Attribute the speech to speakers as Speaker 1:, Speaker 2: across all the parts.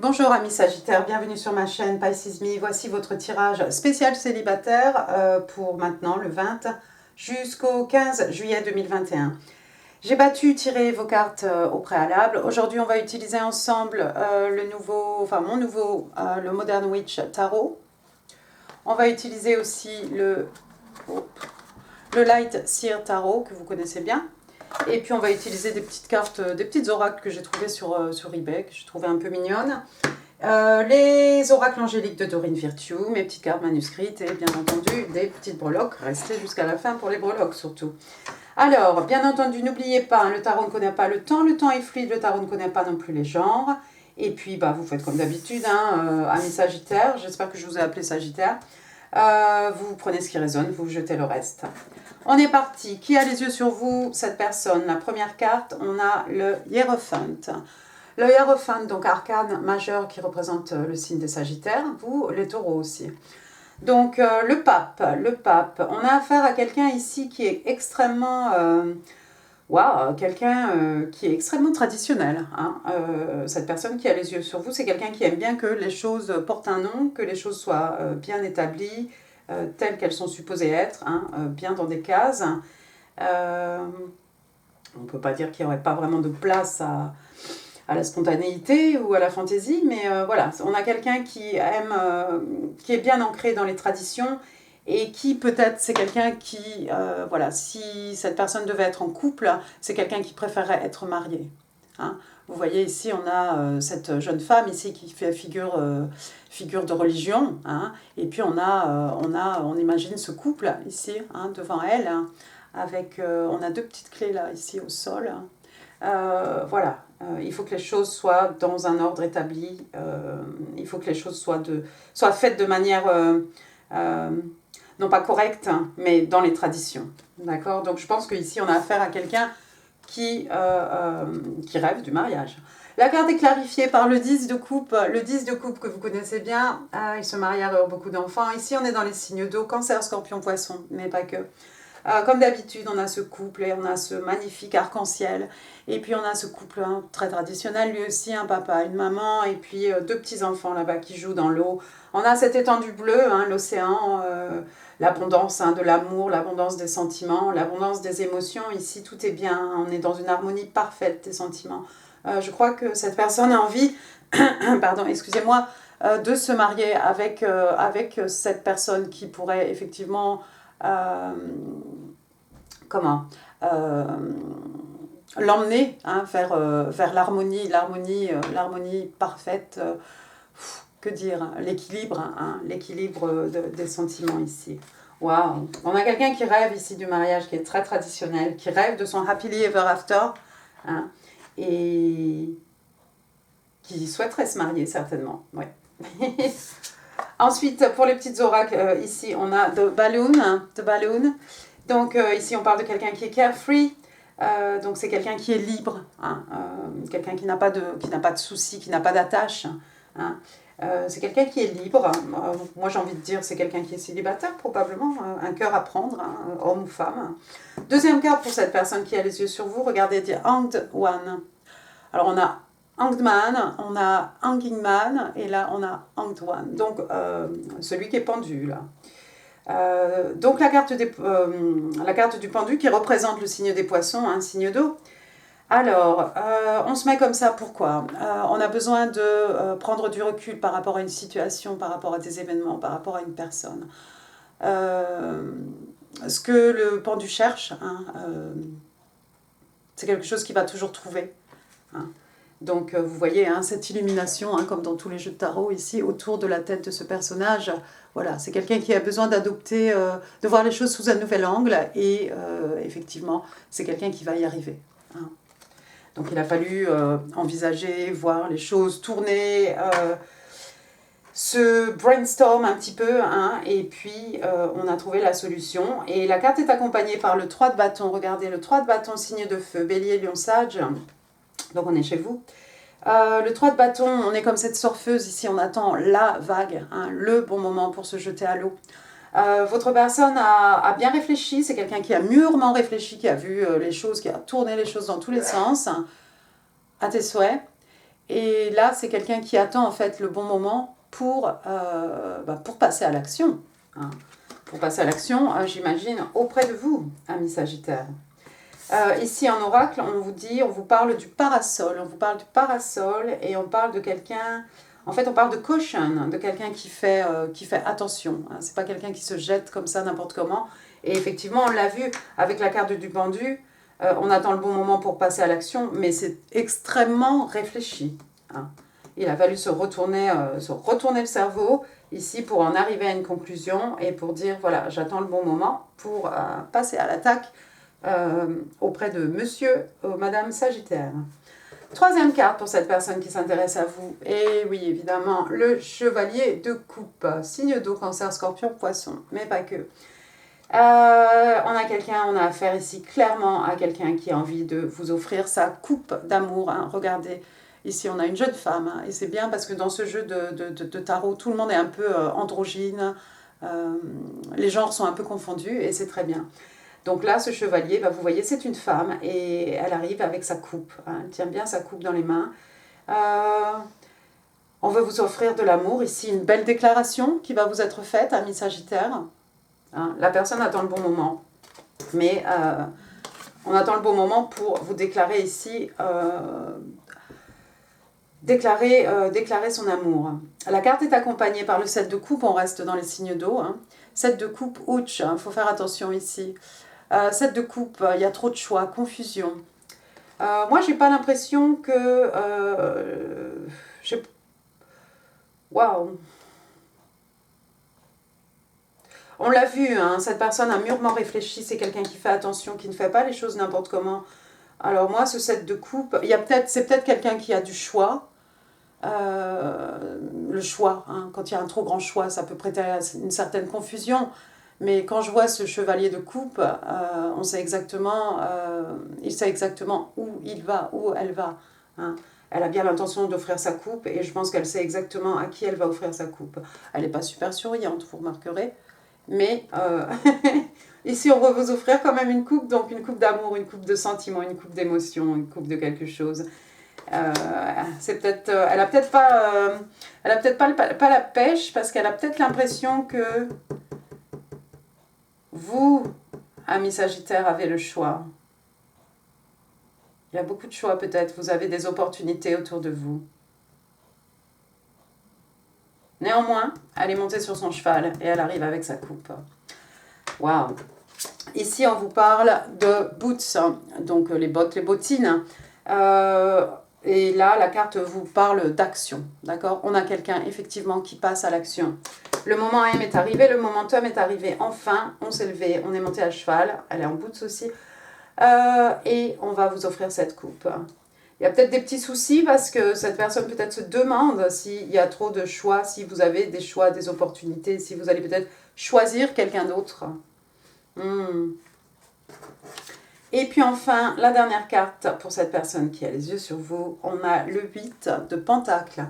Speaker 1: Bonjour amis Sagittaires, bienvenue sur ma chaîne Pisces Me. Voici votre tirage spécial célibataire pour maintenant le 20 jusqu'au 15 juillet 2021. J'ai tiré vos cartes au préalable. Aujourd'hui on va utiliser ensemble le Modern Witch Tarot. On va utiliser aussi le Light Seer Tarot que vous connaissez bien. Et puis on va utiliser des petites cartes, des petites oracles que j'ai trouvées sur eBay, que j'ai trouvées un peu mignonnes. Les oracles angéliques de Dorine Virtue, mes petites cartes manuscrites et bien entendu des petites breloques. Restez jusqu'à la fin pour les breloques surtout. Alors, bien entendu, n'oubliez pas, le tarot ne connaît pas le temps est fluide, le tarot ne connaît pas non plus les genres. Et puis, vous faites comme d'habitude, amis Sagittaires, j'espère que je vous ai appelé Sagittaire. Vous prenez ce qui résonne, vous jetez le reste. On est parti. Qui a les yeux sur vous? Cette personne. La première carte, on a le Hiérophante. Le Hiérophante, donc arcane majeur qui représente le signe des Sagittaires, vous, les taureaux aussi. Donc le pape. On a affaire à quelqu'un ici qui est extrêmement... qui est extrêmement traditionnel. Cette personne qui a les yeux sur vous, c'est quelqu'un qui aime bien que les choses portent un nom, que les choses soient bien établies, telles qu'elles sont supposées être, bien dans des cases. On ne peut pas dire qu'il n'y aurait pas vraiment de place à la spontanéité ou à la fantaisie, mais voilà, on a quelqu'un qui aime, qui est bien ancré dans les traditions et qui peut-être, c'est quelqu'un qui, voilà, si cette personne devait être en couple, c'est quelqu'un qui préférerait être marié. Vous voyez ici, on a cette jeune femme ici qui fait figure de religion, et puis on imagine ce couple ici, devant elle, avec, on a deux petites clés là, ici au sol. Voilà, il faut que les choses soient dans un ordre établi, il faut que les choses soient faites de manière, non pas correcte, mais dans les traditions. D'accord? Donc je pense qu'ici on a affaire à quelqu'un qui rêve du mariage. La carte est clarifiée par le 10 de coupe. Le 10 de coupe que vous connaissez bien, il se marie à beaucoup d'enfants. Ici on est dans les signes d'eau, Cancer, Scorpion, Poisson, mais pas que. Comme d'habitude, on a ce couple et on a ce magnifique arc-en-ciel. Et puis on a ce couple très traditionnel, lui aussi, un papa, une maman, et puis deux petits-enfants là-bas qui jouent dans l'eau. On a cette étendue bleue, l'océan, l'abondance de l'amour, l'abondance des sentiments, l'abondance des émotions. Ici, tout est bien, on est dans une harmonie parfaite des sentiments. Je crois que cette personne a envie, pardon, excusez-moi, de se marier avec cette personne qui pourrait effectivement... l'emmener vers l'harmonie parfaite, que dire, l'équilibre, l'équilibre des sentiments ici. Waouh! On a quelqu'un qui rêve ici du mariage, qui est très traditionnel, qui rêve de son happily ever after, et qui souhaiterait se marier certainement. Ouais. Ensuite, pour les petites oracles, ici, on a The Balloon. Donc, ici, on parle de quelqu'un qui est carefree. Donc, c'est quelqu'un qui est libre. Quelqu'un qui n'a pas de soucis, qui n'a pas d'attache. C'est quelqu'un qui est libre. Moi, j'ai envie de dire, c'est quelqu'un qui est célibataire, probablement. Un cœur à prendre, homme ou femme. Deuxième carte pour cette personne qui a les yeux sur vous. Regardez, The Hanged One. Alors, on a Hanged Man, on a Hanging Man, et là on a Hanged One, donc celui qui est pendu là. Donc la carte du pendu qui représente le signe des poissons, signe d'eau. Alors, on se met comme ça, pourquoi? On a besoin de prendre du recul par rapport à une situation, par rapport à des événements, par rapport à une personne. Ce que le pendu cherche, c'est quelque chose qu'il va toujours trouver. Donc vous voyez cette illumination, comme dans tous les jeux de tarot ici, autour de la tête de ce personnage. Voilà, c'est quelqu'un qui a besoin d'adopter, de voir les choses sous un nouvel angle, et effectivement, c'est quelqu'un qui va y arriver. Donc il a fallu envisager, voir les choses tourner, se brainstorm un petit peu, et puis on a trouvé la solution. Et la carte est accompagnée par le 3 de bâton. Regardez, le 3 de bâton, signe de feu, bélier, lion, sage. Donc on est chez vous. Le 3 de bâton, on est comme cette surfeuse ici, on attend la vague, le bon moment pour se jeter à l'eau. Votre personne a bien réfléchi, c'est quelqu'un qui a mûrement réfléchi, qui a vu les choses, qui a tourné les choses dans tous les sens, à tes souhaits. Et là, c'est quelqu'un qui attend en fait le bon moment pour passer à l'action. Hein. Pour passer à l'action, j'imagine, auprès de vous, ami Sagittaire. Ici en oracle, on vous parle du parasol. On vous parle du parasol et on parle de quelqu'un... En fait, on parle de caution, de quelqu'un qui fait attention. Hein. C'est pas quelqu'un qui se jette comme ça n'importe comment. Et effectivement, on l'a vu avec la carte du pendu. On attend le bon moment pour passer à l'action, mais c'est extrêmement réfléchi. Hein. Il a fallu se retourner le cerveau ici pour en arriver à une conclusion et pour dire, voilà, j'attends le bon moment pour passer à l'attaque auprès de monsieur ou madame Sagittaire. Troisième carte pour cette personne qui s'intéresse à vous. Et oui, évidemment, le chevalier de coupe. Signe d'eau, cancer, scorpion, poisson, mais pas que. On a affaire ici clairement à quelqu'un qui a envie de vous offrir sa coupe d'amour. Hein. Regardez, ici on a une jeune femme. Hein, et c'est bien parce que dans ce jeu de tarot, tout le monde est un peu androgyne. Les genres sont un peu confondus et c'est très bien. Donc là, ce chevalier, vous voyez, c'est une femme et elle arrive avec sa coupe. Hein, elle tient bien sa coupe dans les mains. On veut vous offrir de l'amour. Ici, une belle déclaration qui va vous être faite, ami Sagittaire. Hein, la personne attend le bon moment. Mais on attend le bon moment pour vous déclarer ici, déclarer son amour. La carte est accompagnée par le 7 de coupe, on reste dans les signes d'eau. Hein. 7 de coupe, ouch, il faut faire attention ici. 7 de coupe, il y a trop de choix, confusion. Moi, j'ai pas l'impression que... Waouh! On l'a vu, hein, cette personne a mûrement réfléchi, c'est quelqu'un qui fait attention, qui ne fait pas les choses n'importe comment. Alors moi, ce 7 de coupe, c'est peut-être quelqu'un qui a du choix. Le choix, hein, quand il y a un trop grand choix, ça peut prêter à une certaine confusion. Mais quand je vois ce chevalier de coupe, il sait exactement où il va, où elle va. Hein. Elle a bien l'intention d'offrir sa coupe et je pense qu'elle sait exactement à qui elle va offrir sa coupe. Elle n'est pas super souriante, vous remarquerez. Mais ici, on va vous offrir quand même une coupe, donc une coupe d'amour, une coupe de sentiment, une coupe d'émotion, une coupe de quelque chose. C'est peut-être, elle a peut-être pas la pêche parce qu'elle a peut-être l'impression que vous, amis Sagittaire, avez le choix. Il y a beaucoup de choix peut-être, vous avez des opportunités autour de vous. Néanmoins, elle est montée sur son cheval et elle arrive avec sa coupe. Waouh! Ici, on vous parle de boots, donc les bottes, les bottines. Et là, la carte vous parle d'action, d'accord? On a quelqu'un, effectivement, qui passe à l'action. Le moment M est arrivé, le momentum est arrivé. Enfin, on s'est levé, on est monté à cheval. Elle est en boots aussi. Et on va vous offrir cette coupe. Il y a peut-être des petits soucis parce que cette personne peut-être se demande s'il y a trop de choix, si vous avez des choix, des opportunités, si vous allez peut-être choisir quelqu'un d'autre. Et puis enfin, la dernière carte pour cette personne qui a les yeux sur vous, on a le 8 de Pentacle.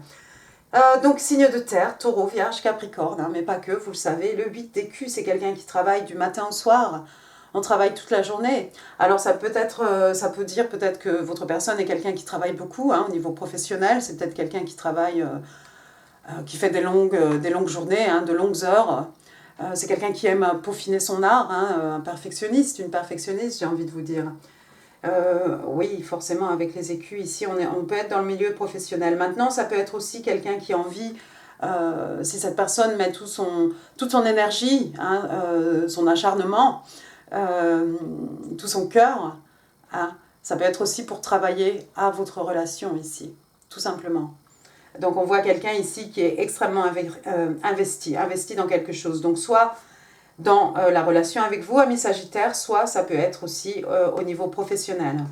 Speaker 1: Donc signe de terre, taureau, vierge, capricorne, hein, mais pas que, vous le savez. Le 8 d'écu, c'est quelqu'un qui travaille du matin au soir. On travaille toute la journée. Alors ça peut dire peut-être que votre personne est quelqu'un qui travaille beaucoup hein, au niveau professionnel. C'est peut-être quelqu'un qui travaille, qui fait des longues journées, hein, de longues heures. C'est quelqu'un qui aime peaufiner son art, hein, un perfectionniste, une perfectionniste, j'ai envie de vous dire. Oui, forcément, avec les écus, ici, on peut être dans le milieu professionnel. Maintenant, ça peut être aussi quelqu'un qui a envie, si cette personne met toute son énergie, hein, son acharnement, tout son cœur, hein, ça peut être aussi pour travailler à votre relation ici, tout simplement. Donc on voit quelqu'un ici qui est extrêmement investi dans quelque chose. Donc soit dans la relation avec vous, ami Sagittaire, soit ça peut être aussi au niveau professionnel.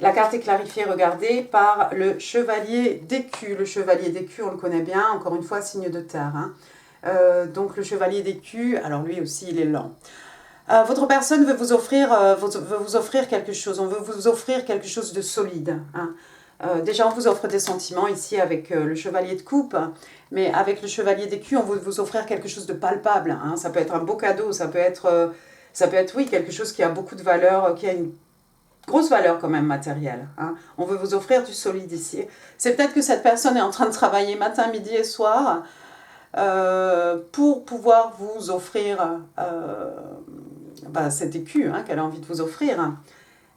Speaker 1: La carte est clarifiée, regardez, par le chevalier d'écu. Le chevalier d'écu, on le connaît bien, encore une fois, signe de terre. Hein. Donc le chevalier d'écu, alors lui aussi, il est lent. Votre personne veut vous offrir quelque chose, on veut vous offrir quelque chose de solide. Hein. Déjà, on vous offre des sentiments ici avec le chevalier de coupe, mais avec le chevalier d'écu, on veut vous offrir quelque chose de palpable. Hein. Ça peut être un beau cadeau, ça peut être oui, quelque chose qui a beaucoup de valeur, qui a grosse valeur quand même matérielle. Hein. On veut vous offrir du solide ici. C'est peut-être que cette personne est en train de travailler matin, midi et soir pour pouvoir vous offrir cet écu qu'elle a envie de vous offrir.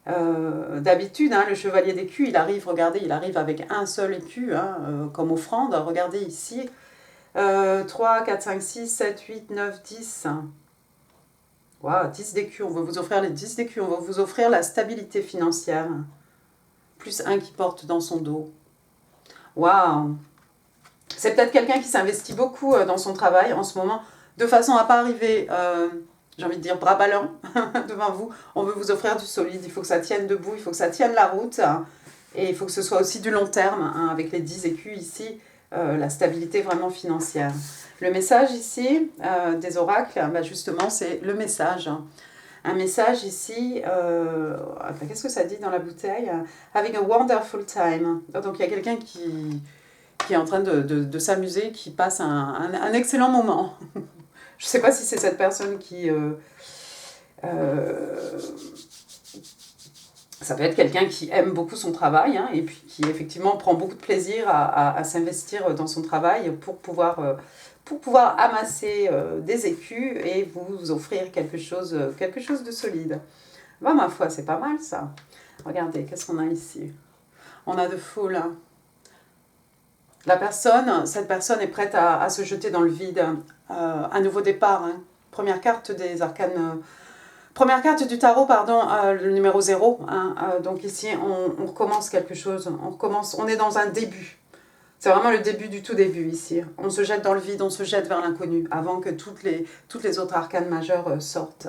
Speaker 1: D'habitude, le chevalier d'écu, il arrive, regardez, il arrive avec un seul écu comme offrande. Regardez ici, 3, 4, 5, 6, 7, 8, 9, 10. Wow, 10 d'écus, on veut vous offrir les 10 d'écus, on va vous offrir la stabilité financière. Plus un qui porte dans son dos. Waouh! C'est peut-être quelqu'un qui s'investit beaucoup dans son travail en ce moment, de façon à ne pas arriver, j'ai envie de dire, bras ballants devant vous. On veut vous offrir du solide, il faut que ça tienne debout, il faut que ça tienne la route. Et il faut que ce soit aussi du long terme, avec les 10 écus ici, la stabilité vraiment financière. Le message ici des oracles, justement, c'est le message. Un message ici, qu'est-ce que ça dit dans la bouteille? Having a wonderful time. Donc il y a quelqu'un qui est en train de s'amuser, qui passe un excellent moment. Je ne sais pas si c'est cette personne qui... ça peut être quelqu'un qui aime beaucoup son travail et puis qui effectivement prend beaucoup de plaisir à s'investir dans son travail pour pouvoir amasser des écus et vous offrir quelque chose de solide. Ma foi, c'est pas mal ça. Regardez, qu'est-ce qu'on a ici? On a de Fool. Cette personne est prête à se jeter dans le vide, un nouveau départ. Première carte des arcanes, première carte du tarot, pardon, le numéro 0. Donc ici, on recommence quelque chose, on est dans un début. C'est vraiment le début du tout début ici. On se jette dans le vide, on se jette vers l'inconnu, avant que toutes les autres arcanes majeures sortent.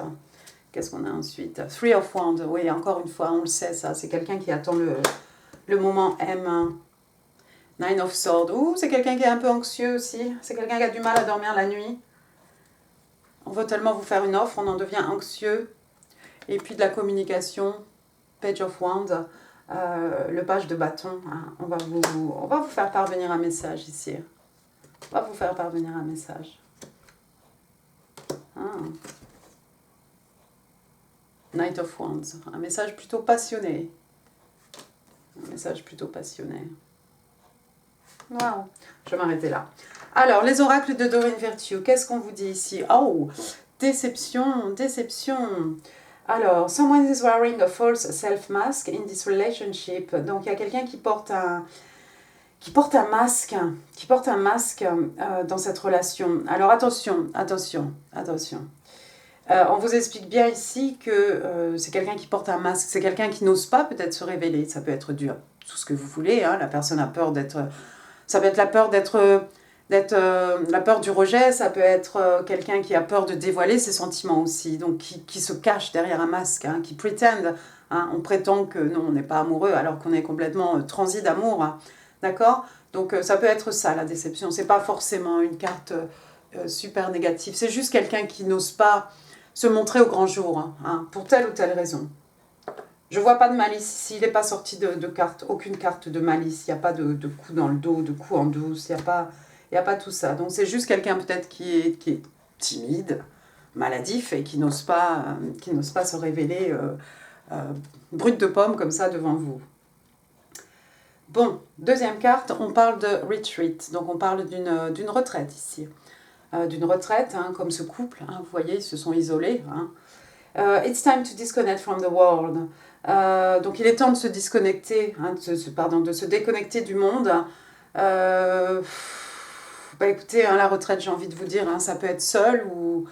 Speaker 1: Qu'est-ce qu'on a ensuite? Three of Wands, oui, encore une fois, on le sait ça, c'est quelqu'un qui attend le moment M. Nine of Swords, c'est quelqu'un qui est un peu anxieux aussi, c'est quelqu'un qui a du mal à dormir la nuit. On veut tellement vous faire une offre, on en devient anxieux. Et puis de la communication, Page of Wands, le page de bâton. On va vous faire parvenir un message ici. On va vous faire parvenir un message. Knight of Wands, un message plutôt passionné. Un message plutôt passionné. Wow. Je vais m'arrêter là. Alors, les oracles de Doreen Virtue, qu'est-ce qu'on vous dit ici? Oh, déception, déception. Alors, someone is wearing a false self-mask in this relationship. Donc, il y a quelqu'un qui porte un masque dans cette relation. Alors, attention. On vous explique bien ici que c'est quelqu'un qui porte un masque, c'est quelqu'un qui n'ose pas peut-être se révéler. Ça peut être dur, tout ce que vous voulez. La personne a peur d'être... Ça peut être la peur la peur du rejet, ça peut être quelqu'un qui a peur de dévoiler ses sentiments aussi, donc qui se cache derrière un masque, qui pretend. On prétend que non, on n'est pas amoureux alors qu'on est complètement transi d'amour. D'accord? Donc ça peut être ça, la déception. C'est pas forcément une carte super négative. C'est juste quelqu'un qui n'ose pas se montrer au grand jour, pour telle ou telle raison. Je vois pas de malice ici, il n'est pas sorti de carte, aucune carte de malice. Il n'y a pas de coup dans le dos, de coup en douce, il n'y a pas tout ça. Donc c'est juste quelqu'un peut-être qui est timide, maladif et qui n'ose pas se révéler brut de pomme comme ça devant vous. Bon, deuxième carte, on parle de retreat, donc on parle d'une retraite ici. D'une retraite, comme ce couple, vous voyez, ils se sont isolés. It's time to disconnect from the world. Donc il est temps de se disconnecter, de se déconnecter du monde. Écoutez, la retraite, j'ai envie de vous dire, ça peut être seul ou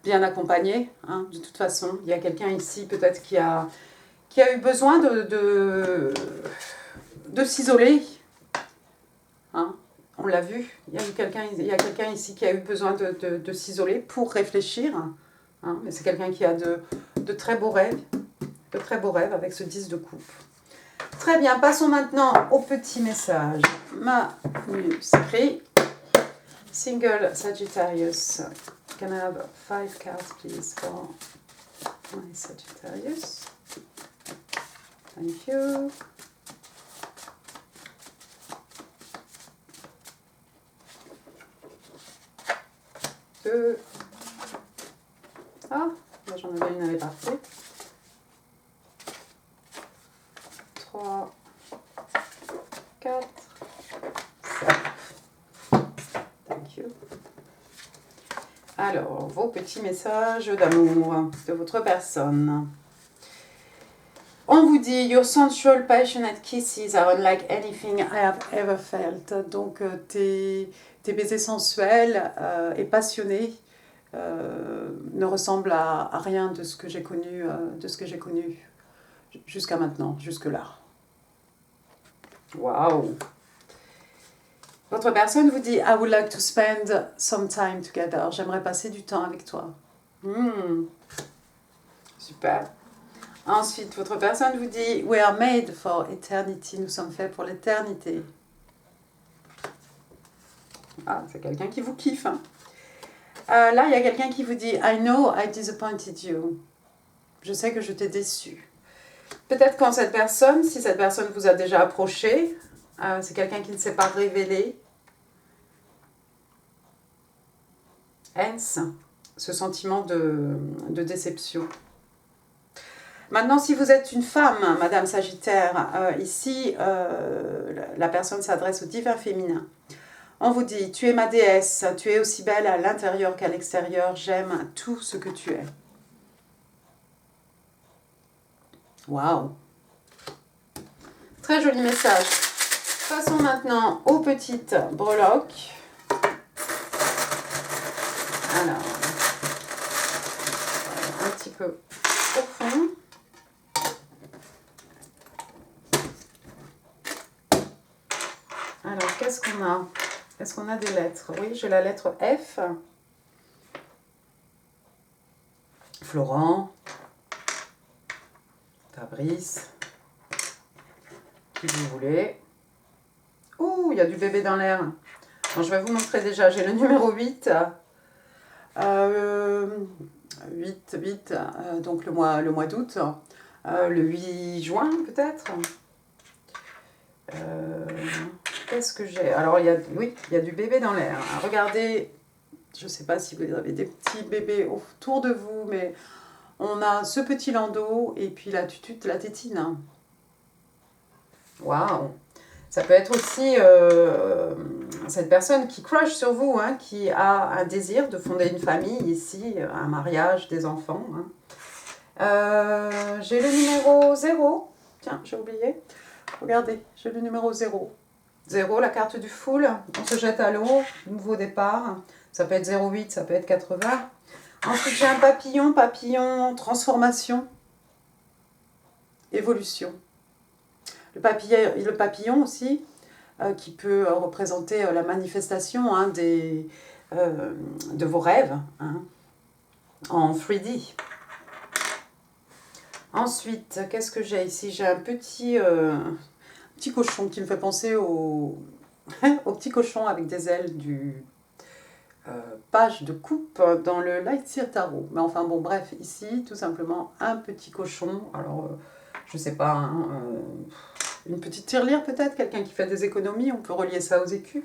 Speaker 1: bien accompagné. De toute façon, il y a quelqu'un ici peut-être qui a eu besoin de s'isoler. On l'a vu, il y a quelqu'un ici qui a eu besoin de s'isoler pour réfléchir. Mais c'est quelqu'un qui a de très beaux rêves. De très beaux rêves avec ce 10 de coupe. Très bien, passons maintenant au petit message. Manuscrit. Single Sagittarius. Can I have 5 cards, please, for my Sagittarius? Thank you. Deux. J'en avais une, elle est partie. Alors, vos petits messages d'amour de votre personne. On vous dit, your sensual, passionate kisses are unlike anything I have ever felt. Donc, tes baisers sensuels et passionnés ne ressemblent à rien de ce que j'ai connu, jusqu'à maintenant, jusque-là. Waouh! Votre personne vous dit, I would like to spend some time together. J'aimerais passer du temps avec toi. Super. Ensuite, votre personne vous dit, we are made for eternity. Nous sommes faits pour l'éternité. Ah, c'est quelqu'un qui vous kiffe. Hein. Là, il y a quelqu'un qui vous dit, I know I disappointed you. Je sais que je t'ai déçu. Peut-être quand cette personne, si cette personne vous a déjà approché, c'est quelqu'un qui ne s'est pas révélé. Hence, ce sentiment de déception. Maintenant, si vous êtes une femme, Madame Sagittaire, ici, la personne s'adresse au divin féminin. On vous dit, tu es ma déesse, tu es aussi belle à l'intérieur qu'à l'extérieur, j'aime tout ce que tu es. Waouh! Très joli message. Passons maintenant aux petites breloques. Alors, un petit peu profond. Alors, qu'est-ce qu'on a? Est-ce qu'on a des lettres? Oui, j'ai la lettre F. Florent. Fabrice. Qui vous voulez. Ouh, il y a du bébé dans l'air. Bon, je vais vous montrer déjà. J'ai le numéro 8. 8, donc le mois d'août. Le 8 juin, peut-être. Qu'est-ce que j'ai? Alors, il y a du bébé dans l'air. Regardez, je ne sais pas si vous avez des petits bébés autour de vous, mais on a ce petit landau et puis la tutute, la tétine. Waouh! Ça peut être aussi cette personne qui crush sur vous, hein, qui a un désir de fonder une famille ici, un mariage, des enfants. Hein. J'ai le numéro 0. Tiens, j'ai oublié. Regardez, j'ai le numéro 0. 0, la carte du full. On se jette à l'eau, nouveau départ. Ça peut être 0,8, ça peut être 80. Ensuite, j'ai un papillon, transformation, évolution. Le papillon aussi, qui peut représenter la manifestation hein, de vos rêves hein, en 3D. Ensuite, qu'est-ce que j'ai ici? J'ai un petit cochon qui me fait penser au petit cochon avec des ailes du page de coupe dans le Lightseer Tarot. Mais enfin bon, bref, ici, tout simplement, un petit cochon. Alors, je sais pas, hein, une petite tirelire peut-être, quelqu'un qui fait des économies, on peut relier ça aux écus.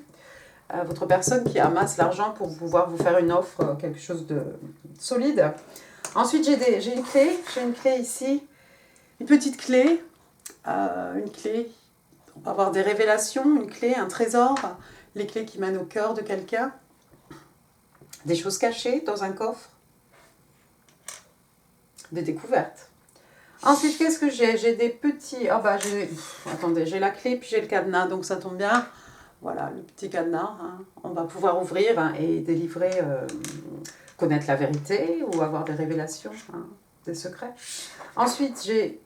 Speaker 1: Votre personne qui amasse l'argent pour pouvoir vous faire une offre, quelque chose de solide. Ensuite, j'ai une clé ici, une petite clé, une clé, on va avoir des révélations, une clé, un trésor, les clés qui mènent au cœur de quelqu'un, des choses cachées dans un coffre, des découvertes. Ensuite, qu'est-ce que j'ai? J'ai des petits... Ah bah, attendez, j'ai la clé puis j'ai le cadenas, donc ça tombe bien. Voilà, le petit cadenas. Hein. On va pouvoir ouvrir hein, et délivrer, connaître la vérité ou avoir des révélations, hein, des secrets. Ensuite, j'ai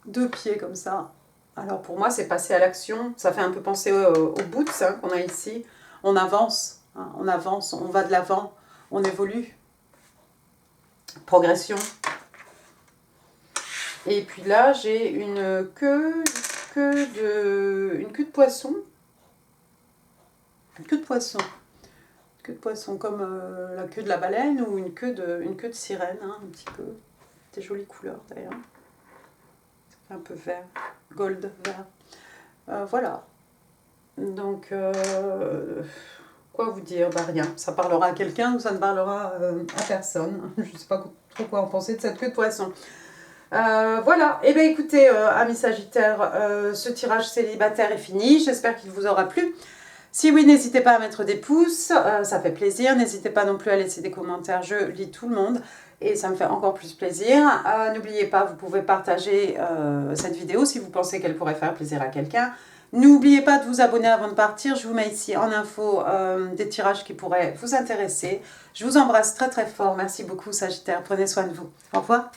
Speaker 1: 2 pieds comme ça. Alors pour moi, c'est passer à l'action. Ça fait un peu penser aux boots hein, qu'on a ici. On avance, hein, on va de l'avant, on évolue. Progression. Et puis là, j'ai une queue de poisson. Une queue de poisson. Une queue de poisson comme la queue de la baleine ou une queue de sirène, hein, un petit peu. Des jolies couleurs d'ailleurs. Un peu vert, gold, vert. Voilà. Donc, quoi vous dire? Bah rien. Ça parlera à quelqu'un ou ça ne parlera à personne. Je ne sais pas trop quoi en penser de cette queue de poisson. Voilà, et bien écoutez, amis Sagittaires, ce tirage célibataire est fini, j'espère qu'il vous aura plu. Si oui, n'hésitez pas à mettre des pouces, ça fait plaisir. N'hésitez pas non plus à laisser des commentaires, je lis tout le monde et ça me fait encore plus plaisir. N'oubliez pas, vous pouvez partager cette vidéo si vous pensez qu'elle pourrait faire plaisir à quelqu'un. N'oubliez pas de vous abonner avant de partir. Je vous mets ici en info des tirages qui pourraient vous intéresser. Je vous embrasse très très fort. Merci beaucoup Sagittaire. Prenez soin de vous. Au revoir.